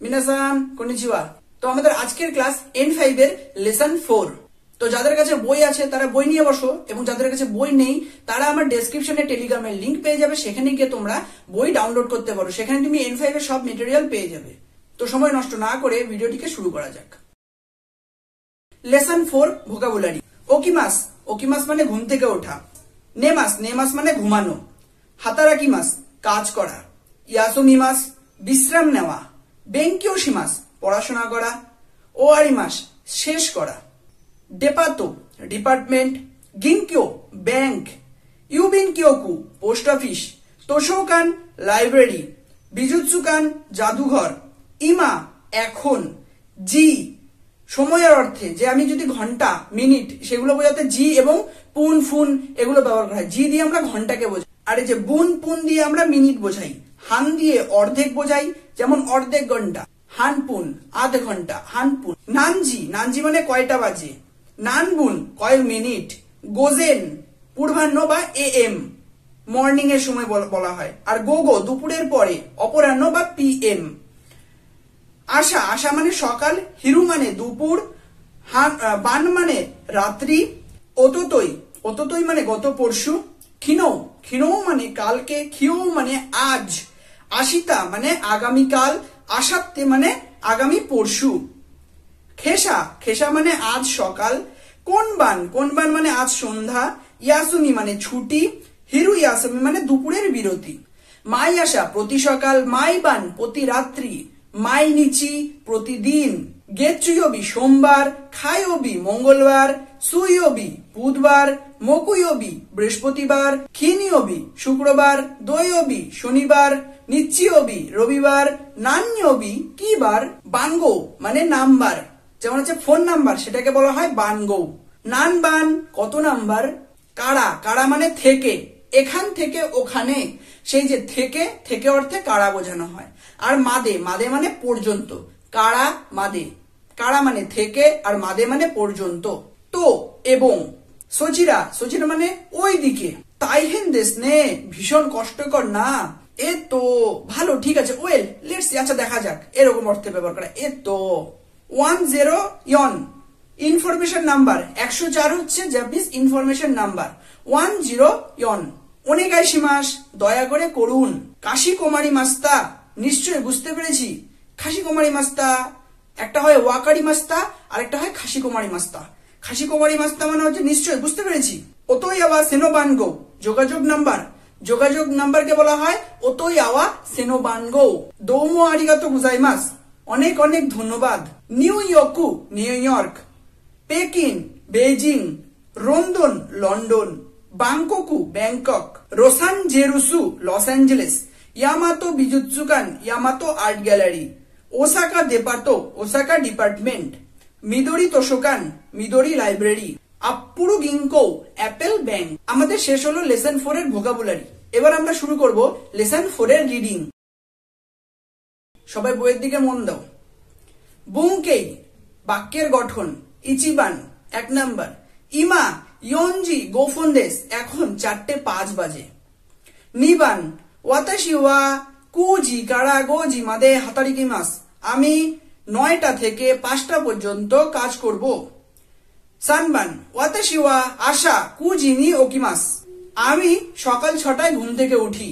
মিনাসান কনিচিওয়া। তো আমাদের আজকের ক্লাস N5 এর লেসন 4। তো যাদের কাছে বই আছে তারা বই নিয়ে বসো, এবং যাদের কাছে বই নেই তারা আমার ডেসক্রিপশনে টেলিগ্রামের লিংক পেয়ে যাবে, সেখানে গিয়ে তোমরা বই ডাউনলোড করতে পারো। সেখানে তুমি N5 এর সব মেটেরিয়াল পেয়ে যাবে। তো সময় নষ্ট না করে ভিডিওটিকে শুরু করা যাক। Lesson 4 vocabulary. ওকিমাস, ওকিমাস মানে ঘুম থেকে ওঠা। নেমাস, নেমাস মানে ঘুমানো। হাতারাকিমাস কাজ করা। ইয়াসুমিমাস বিশ্রাম নেওয়া। বেঙ্কিওশিমাস পড়াশোনা করা। ওয়ারিমাস শেষ করা। ডেপাতো ডিপার্টমেন্ট। গিনকিও ব্যাংক। ইউবিনকিওকু পোস্ট অফিস। তোশোকান লাইব্রেরি। বিজুৎসুকান জাদুঘর। ইমা এখন। জি সময়ের অর্থে, যে আমি যদি ঘন্টা মিনিট সেগুলো বোঝাতে জি এবং পুন ফুন এগুলো ব্যবহার করা হয়। জি দিয়ে আমরা ঘন্টাকে বোঝাই, আর এই যে বুন পুন দিয়ে আমরা মিনিট বোঝাই। হান দিয়ে অর্ধেক বোঝাই, যেমন অর্ধেক ঘন্টা। হান পুন আধ ঘন্টা। হান পুন। নানজি, নানজি মানে কয়টা বাজে। নান বুন কয় মিনিট। গোজেন পূর্বাহ্ন বা AM মর্নিং এর সময় বলা হয়। আর গোগো দুপুরের পরে, অপরাহ্ন বা PM। আশা, আশা মানে সকাল। হিরু মানে দুপুর। বান মানে রাত্রি। অততই, অততই মানে গত পরশু। খিনৌ, খিনৌ মানে কালকে। খিও মানে আজ। আশিতা মানে আগামীকাল। আসাত্তে মানে আগামী পরশু। খেসা, খেসা মানে আজ সকাল। কোনবান, কোনবান মানে আজ সন্ধ্যা। ইয়াসুমি মানে ছুটি। হিরু ইয়াসুমি মানে দুপুরের বিরতি। মাই আশা প্রতি সকাল। মাইবান প্রতি রাত্রি। মাই নিচি প্রতিদিন। গেচুয়বি সোমবার। খাইয়বি মঙ্গলবার। সুইয়বি বুধবার। মকুয়বি বৃহস্পতিবার। খিনিয়বি শুক্রবার। দইয়বি শনিবার। নিচ্চিয়বি রবিবার। নান্যবি কি বার। বানগো মানে নাম্বার, যেমন হচ্ছে ফোন নাম্বার, সেটাকে বলা হয় বানগো। নানবান কত নাম্বার। কারা, কারা মানে থেকে। এখান থেকে ওখানে, সেই যে থেকে, থেকে অর্থে কারা বোঝানো হয়। আর মাদে, মাদে মানে পর্যন্ত। কারা মাদে, কারা মানে থেকে, আর মাদে মানে পর্যন্ত। তো এবং সচিরা, সচিরা মানে ওই দিকে। তাইহেন দেশ নে ভীষণ কষ্টকর না। এ তো ভালো, ঠিক আছে। ওয়েল লেটস সি, আচ্ছা দেখা যাক, এরকম অর্থে ব্যবহার করা। এ তো 10 ইয়ন ইনফরমেশন নাম্বার। 104 হচ্ছে জাপানিজ ইনফরমেশন নাম্বার। 10 ইয়ন। ওনেগাইশিমাস দয়া করে করুন। কাশি কুমারী মাস্তা নিশ্চয় বুঝতে পেরেছি। খাসি কুমারী মাস্তা একটা হয় ওয়াকারি মাস্তা, আর একটা হয় খাসি কুমারী মাস্তা। খাসি কুমারী মাস্তা মানে হচ্ছে নিশ্চয় বুঝতে পেরেছি। ওতোই আওয়া সেনোবানগো যোগাযোগ নাম্বার। যোগাযোগ নাম্বারকে বলা হয় ওতোই আওয়া সেনোবানগো। দৌমো আরিগাতো গুজাইমাস অনেক অনেক ধন্যবাদ। নিউ ইয়র্কু নিউ ইয়র্ক। পেকিং বেজিং। রন্দন লন্ডন। বাংককু ব্যাংকক। রোসান জেরুসু লস অ্যাঞ্জেলেস। ইয়ামাতো বিজুৎসুকান ইয়ামাতো আর্ট গ্যালারি। ওসাকা দেপাতো ওসাকা ডিপার্টমেন্ট। মিদোরি তোশোকান মিদোরি লাইব্রেরি। আপ্পুরু গিঙ্কো অ্যাপেল ব্যাংক। আমাদের শেষ হলো লেসন 4 এর ভোকাবুলারি। এবার আমরা শুরু করব লেসন 4 এর রিডিং। সবাই বইয়ের দিকে মন দাও। বুংকেই বাক্যের গঠন। Ichiban 1 number. ইমা ইয়নজি গোফন্দেস এখন 4:05 বাজে। নিবান ওয়াতাশি ওয়া কুজি কারা গোজি মাদে হাতারিকিমাস আমি 9টা থেকে 5টা পর্যন্ত কাজ করব। সানবান ওয়াতাশি ওয়া আশা কুজি নি ওকিমাস আমি সকাল 6টায় ঘুম থেকে উঠি।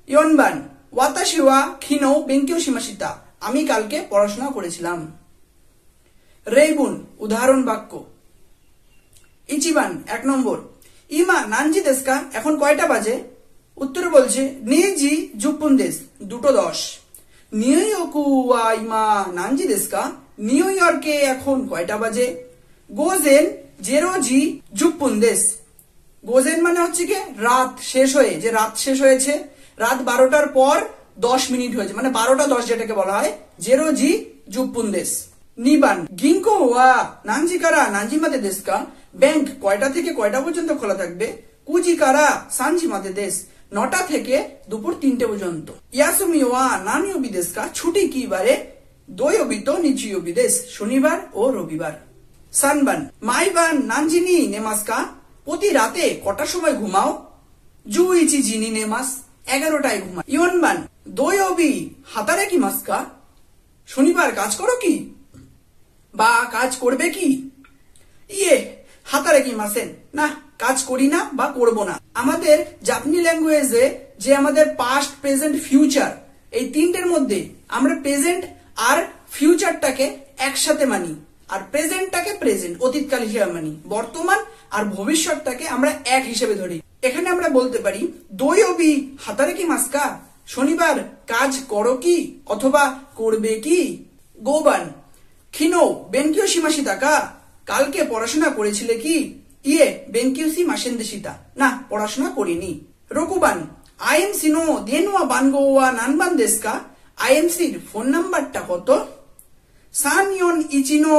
ইয়নবান ওয়াতাশি ওয়া খিনো বেঙ্কিও শিমাশিতা আমি কালকে পড়াশোনা করেছিলাম। রেইবুন উদাহরণ বাক্য। ইচিবান 1 নম্বর। ইমা নানজি দেশকা এখন কয়টা বাজে। উত্তরে বলছে নিজি জুপুন্দেস 2:10। নিউ ইয়র্কু ওয়া ইমা নানজি দেশকা নিউ ইয়র্কে এখন কয়টা বাজে। গোজেন জেরোজি জুপুন্দেস। গোজেন মানে হচ্ছে কি রাত শেষ হয়ে, যে রাত শেষ হয়েছে, রাত 12টার পর 10 মিনিট হয়েছে, মানে 12:10 যেটাকে বলা হয়। জেরোজি জুপুন্দেস। নিবান গিঙ্কো ওয়া নানজিকারা নানজিমাতে দেশকা ব্যাংক কয়টা থেকে কয়টা পর্যন্ত খোলা থাকবে। কুজিকারা সানজিমাতে দেশ 9টা থেকে দুপুর 3টে পর্যন্ত। ইয়াসুমি ওয়া নানিওবি দেশকা ছুটি কি বারে। দোয়োবি তো নিচিওবি দেশ শনিবার ও রবিবার। সানবান মাইবান নানজিনি নেমাসকা প্রতি রাতে কটার সময় ঘুমাও। জুইচি জিনি নেমাস 11টায় ঘুমায়। ইয়নবান দোয়োবি হাতারে কি মাসকা শনিবার কাজ করো কি বা কাজ করবে কি? ইয়ে হাতারাকিমাসেন, না কাজ করি না বা করব না। আমাদের জাপানি ল্যাঙ্গুয়েজে যে আমাদের পাস্ট, প্রেজেন্ট, ফিউচার এই তিনটের মধ্যে আমরা প্রেজেন্ট আর ফিউচারটাকে একসাথে মানি, আর প্রেজেন্টটাকে প্রেজেন্ট অতীতকাল হিসেবে মানি, বর্তমান আর ভবিষ্যৎটাকে আমরা এক হিসেবে ধরি। এখানে আমরা বলতে পারি দোয়োবি হাতারাকিমাসকা, শনিবার কাজ করো কি অথবা করবে কি? গোবান খিনো বেনকিও শিমাশিতা কা, কালকে পড়াশোনা করেছিলে কি? ইয়ে বেনকিউসি মাসেনদেশিতা, না পড়াশোনা করিনি। রকুবান আইএমসি নো দেনুয়া বানগোয়া নানবান দেশকা, আইএমসির ফোন নাম্বারটা কত? সানইয়ন ইচিনো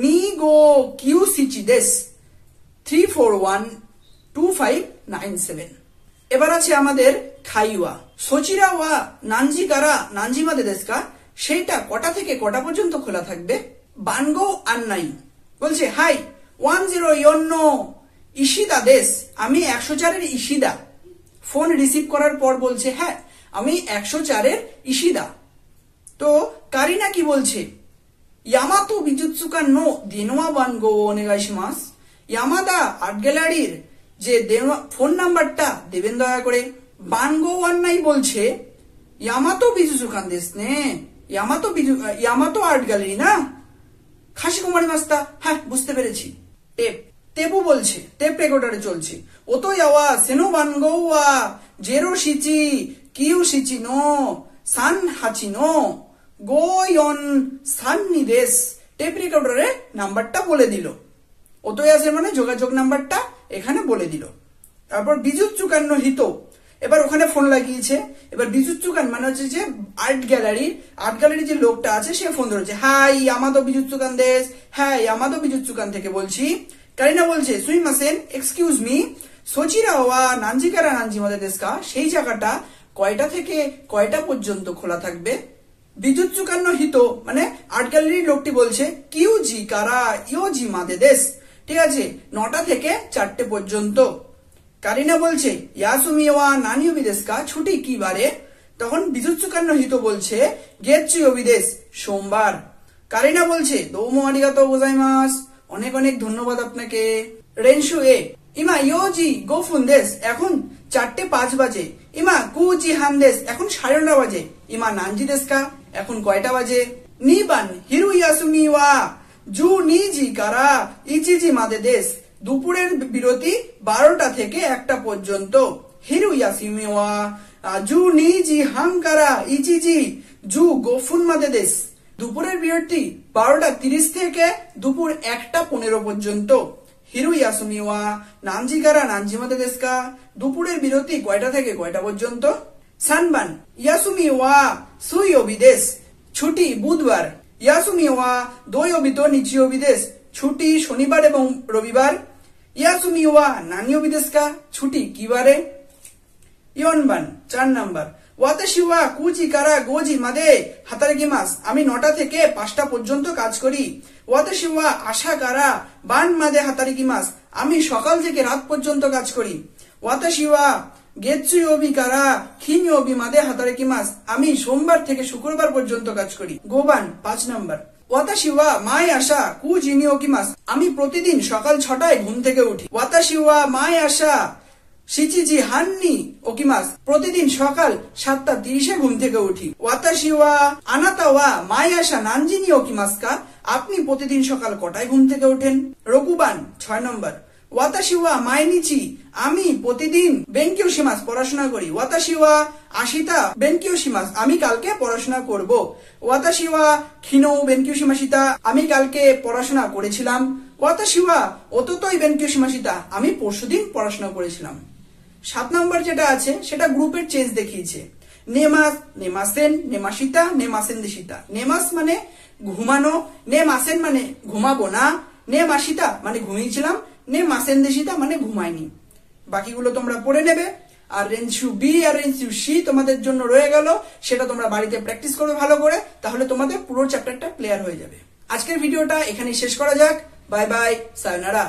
নিগো কিউসিচি দেশ, 3412597। এবার আছে আমাদের খাইওয়া। সচিরা ওয়া নানজিকারা নানজিমাদে দেশকা, সেইটা কটা থেকে কটা পর্যন্ত খোলা থাকবে? বানগো আন্নাই বলছে হাই 104 ইশিদা দেশ, আমি 104-এর ইশিদা। ফোন রিসিভ করার পর বলছে হ্যাঁ আমি 104-এর ইশিদা। তো কারিনা কি বলছে? ইয়ামাতো বিজুৎসুকা নো দেনোয়া বানগো ওনেগাইশিমাস, ইয়ামাদা আর্ট গ্যালারির যে ফোন নাম্বারটা দেবেন দয়া করে। বানগো আন্নাই বলছে ইয়ামাতো বিজুৎসুকান দেশ নে, ইয়ামাতো আর্ট গ্যালারি না? খাসি কুমারী মাস্তা, হ্যাঁ বুঝতে পেরেছি। তেপু বলছে টেপ রেকর্ডারে চলছে ওতো ইয়াওয়া সেনো বানগোয়া জেরো শিচি কিউ শিচি নো সান হাচি নো গোয়ন সান্নি দেশ। টেপ রেকর্ডারে নাম্বারটা বলে দিল, ওতো আছে মানে যোগাযোগ নাম্বারটা এখানে বলে দিল। তারপর বিজুৎসুকান্ন হিত, এবার ওখানে ফোন লাগিয়েছে। এবার বিজুৎসুকান মানে হচ্ছে যে আর্ট গ্যালারি যে লোকটা আছে সে ফোন ধরেছে, হাই আমাদো বিজুৎসুকান দেশ, হ্যাঁ আমাদো বিজুৎসুকান থেকে বলছি। কারিনা বলছে সুইমাসেন এক্সকিউজ মি সচিরা ওয়া নানজিকারা নানজিমাদে দেশকা, সেই জায়গাটা কয়টা থেকে কয়টা পর্যন্ত খোলা থাকবে? বিজুৎসুকান্ন হিত মানে আর্ট গ্যালারির লোকটি বলছে কিউজি কারা ইয়োজি মাদে দেশ, ঠিক আছে 9টা থেকে 4টে পর্যন্ত। কারিনা বলছে ইয়াসুমি ওয়া নানিও বিদেশকা, ছুটি কি বারে? তখন বিজুৎসুকান্ন হিত বলছে গেচ্চুও বিদেশ, সোমবার। কারিনা বলছে দৌমো আরিগাতো গোজাইমাস, অনেক অনেক ধন্যবাদ আপনাকে। রেনশু এ ইমা ইয়োজি গোফুন দেশ, এখন 4:05 বাজে। ইমা কুজি হান দেশ, এখন 9:30 বাজে। ইমা নানজি দেশকা, এখন কয়টা বাজে? নিবান হিরু ইয়াসুমি ওয়া জু নিজি কারা ইচিজি মাদে দেশ, দুপুরের বিরতি 12টা থেকে 1টা পর্যন্ত। হিরু ইয়াসুমি ওয়া জু নিজি হাঙ্কারা ইচিজি জু গোফুন মাদে দেশ, দুপুরের বিরতি 12:30 থেকে দুপুর 1:15 পর্যন্ত। হিরু ইয়াসুমি ওয়া নানজিকারা নানজিমাদে দেশকা, দুপুরের বিরতি কয়টা থেকে কয়টা পর্যন্ত? সানবান ইয়াসুমি ওয়া সুইয়োবি দেশ, ছুটি বুধবার। ইয়াসুমি ওয়া দোয়োবিতো নিচিয়োবি দেশ, ছুটি শনিবার এবং রবিবার। ইয়াসুমি ওয়া নানিয়োবি দেশকা, ছুটি কি বারে? ইয়নবান 4 নাম্বার ওয়াতাশি ওয়া কুজি কারা গোজি মাদে হাতারাকিমাস, আমি 9টা থেকে 5টা পর্যন্ত কাজ করি। ওয়াতাশি ওয়া আশা কারা বান মাদে হাতারাকিমাস, আমি সকাল থেকে রাত পর্যন্ত কাজ করি। ওয়াতাশি ওয়া গেচ্চুয়োবি কারা খিনয়োবি মাদে হাতারাকিমাস, আমি সোমবার থেকে শুক্রবার পর্যন্ত কাজ করি। গোবান 5 নাম্বার ওয়াতাশি ওয়া মাই আশা কুজিনি ওকিমাস, আমি প্রতিদিন সকাল 6টায় ঘুম থেকে উঠি। ওয়াতাশি ওয়া মাই আশা শিচিজি হান্নি ওকিমাস, প্রতিদিন সকাল 7:30 ঘুম থেকে উঠি। ওয়াতাশি ওয়া আনাতা ওয়া মাই আশা নানজিনি ওকিমাস কা, আপনি প্রতিদিন সকাল কটায় ঘুম থেকে ওঠেন? রকুবান 6 নম্বর ওয়াতাশি ওয়া মাইনিচি, আমি প্রতিদিন বেনকিও শিমাস পড়াশোনা করি। ওয়াতাশি ওয়া আশিতা বেনকিও শিমাস, আমি কালকে পড়াশোনা করব। ওয়াতাশি ওয়া খিনো বেনকিও শিমাশিতা, আমি কালকে পড়াশোনা করেছিলাম। ওয়াতাশি ওয়া ওতোতই বেনকিও শিমাশিতা, আমি পরশুদিন পড়াশোনা করেছিলাম। 7 নম্বর যেটা আছে সেটা গ্রুপের চেঞ্জ দেখিয়েছে। নেমাস নেমাসেন নেমাশিতা নেমাসেন দেশিতা। নেমাস মানে ঘুমানো, নেমাসেন মানে ঘুমাবো না, নেমাশিতা মানে ঘুমিয়েছিলাম, নেমাসেন দেশিতা মানে ঘুমায়নি। বাকিগুলো তোমরা পড়ে নেবে। আর রেঞ্জু বি আর রেঞ্জু সি তোমাদের জন্য রয়ে গেল, সেটা তোমরা বাড়িতে প্র্যাকটিস করবে ভালো করে, তাহলে তোমাদের পুরো চ্যাপ্টারটা ক্লিয়ার হয়ে যাবে। আজকের ভিডিওটা এখানেই শেষ করা যাক। Bye bye, সায়োনারা।